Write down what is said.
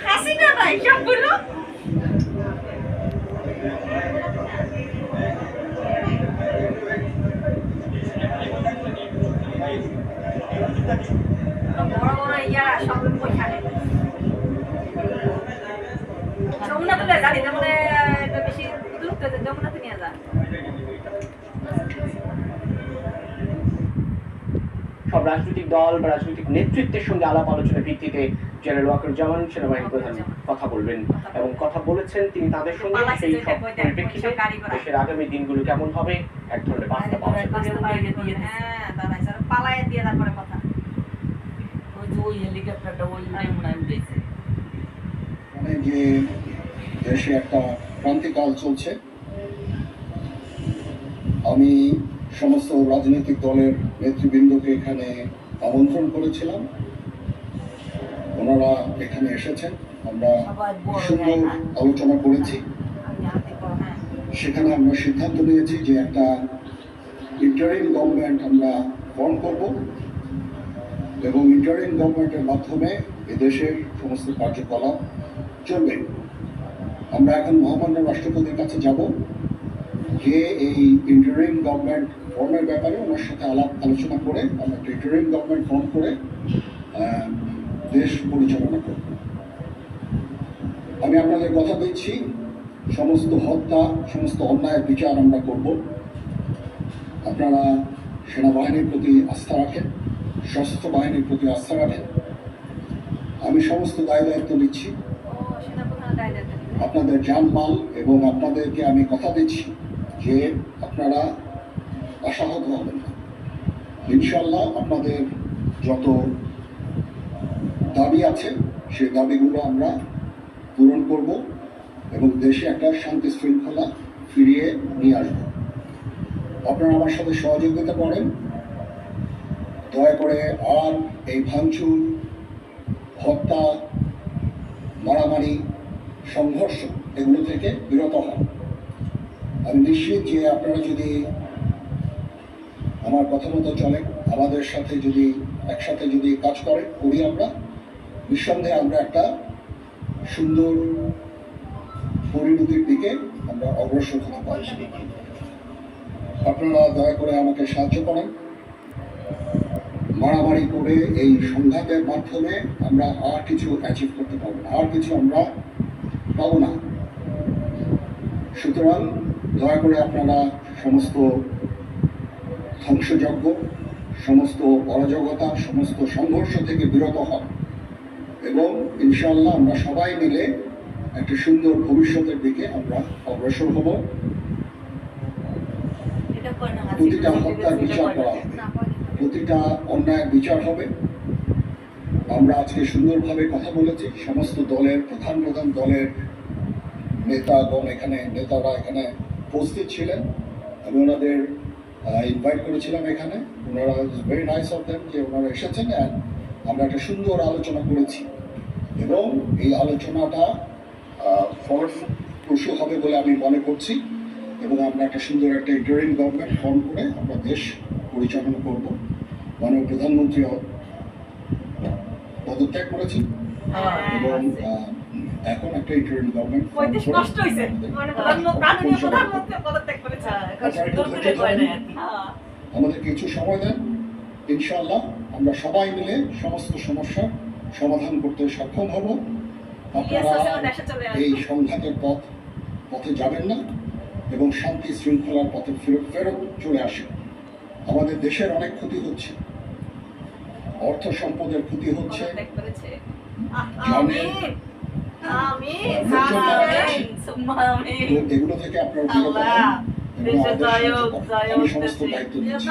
হাসিনা নাই সবগুলো বড় বড় ইয়ারা সব ওইখানে যমুনা তুলে জানি যমুনা বেশি দূরত্ব যমুনাতে নিয়ে যা সব রাজনৈতিক দল বা রাজনৈতিক নেতৃত্বের সঙ্গে আলাপ আলোচনার ভিত্তিতে জেনারেল ওয়াকারুজ্জামান সেনাবাহিনী প্রধান কথা বলবেন এবং কথা বলেছেন তিনি তাদের সঙ্গে সেই সব পরিপ্রেক্ষিতে দেশের আগামী দিনগুলো কেমন হবে এক ধরনের বার্তা পাওয়া পালায় দিয়ে তারপরে কথা ওই হেলিকপ্টারটা ওই মনে উঠেছে মানে যে দেশে একটা ক্রান্তিকাল চলছে আমি সমস্ত রাজনৈতিক দলের নেতৃবৃন্দকে এখানে আমন্ত্রণ করেছিলাম ওনারা এখানে এসেছেন আমরা সুন্দর আলোচনা করেছি সেখানে আমরা সিদ্ধান্ত নিয়েছি যে একটা ইন্টারিম গভর্নমেন্ট আমরা ফর্ম করব এবং ইন্টারিম গভর্নমেন্টের মাধ্যমে এদেশের সমস্ত কার্যকলাপ চলবে আমরা এখন মহামান্য রাষ্ট্রপতির কাছে যাব যে এই ইন্টারিম গভর্নমেন্ট ফর্মের ব্যাপারে ওনার সাথে আলোচনা করে আমরা একটা ইন্টারিম গভর্নমেন্ট ফর্ম করে দেশ পরিচালনা করব আমি আপনাদের কথা দিচ্ছি সমস্ত হত্যা সমস্ত অন্যায়ের বিচার আমরা করব আপনারা সেনাবাহিনীর প্রতি আস্থা রাখেন সশস্ত্র বাহিনীর প্রতি আস্থা রাখেন আমি সমস্ত দায়িত্ব নিচ্ছি আপনাদের জানমাল এবং আপনাদেরকে আমি কথা দিচ্ছি যে আপনারা আশাহত হবেন না ইনশাল্লাহ আপনাদের যত দাবি আছে সেই দাবিগুলো আমরা পূরণ করব এবং দেশে একটা শান্তি শৃঙ্খলা ফিরিয়ে নিয়ে আসব আপনারা আমার সাথে সহযোগিতা করেন দয়া করে আর এই ভাঙচুর হত্যা মারামারি সংঘর্ষ এগুলো থেকে বিরত হন আমি নিশ্চিত যে আপনারা যদি আমার কথা মতো চলেন আমাদের সাথে যদি একসাথে যদি কাজ করি আমরা নিঃসন্দেহে আমরা একটা সুন্দর পরিণতির দিকে আমরা অগ্রসর হতে পারি আপনারা দয়া করে আমাকে সাহায্য করেন মারামারি করে এই সংঘাতের মাধ্যমে আমরা আর কিছু অ্যাচিভ করতে পারবো না আর কিছু আমরা পাবো না সুতরাং দয়া করে আপনারা সমস্ত ধ্বংসযজ্ঞ সমস্ত অরাজকতা সমস্ত সংঘর্ষ থেকে বিরত হন এবং ইনশাআল্লাহ আমরা সবাই মিলে একটা সুন্দর ভবিষ্যতের দিকে আমরা অগ্রসর হব প্রতিটা হত্যার বিচার করা হবে প্রতিটা অন্যায়ের বিচার হবে আমরা আজকে সুন্দরভাবে কথা বলেছি সমস্ত দলের প্রধান দলের নেতাগণ নেতারা এখানে উপস্থিত ছিলেন আমি ওনাদের ইনভাইট করেছিলাম এখানে ওনারা ভেরি নাইস অফ দেম যে ওনারা এসেছেন আমরা একটা সুন্দর আলোচনা করেছি এবং এই আলোচনাটা ফলপ্রসূ হবে বলে আমি মনে করছি এবং আমরা একটা সুন্দর একটা ইন্টারিম গভর্নমেন্ট ফর্ম করে আমরা দেশ পরিচালনা করব মাননীয় প্রধানমন্ত্রী পদত্যাগ করেছি এবং এখন একটা ইন্টারিম গভর্নমেন্ট আমাদের কিছু সময় দেন ইনশাআল্লাহ আমরা সবাই মিলে সমস্ত সমস্যার সমাধান করতে সক্ষম হব আপনারা এই সংঘাতের পথে যাবেন না এবং শান্তি শৃঙ্খলার পথে ফেরত চলে আসেন আমাদের দেশের অনেক ক্ষতি হচ্ছে অর্থ সম্পদের ক্ষতি হচ্ছে এগুলো থেকে আপনারা বিরত হন আমি সমস্ত দায়িত্ব নিচ্ছি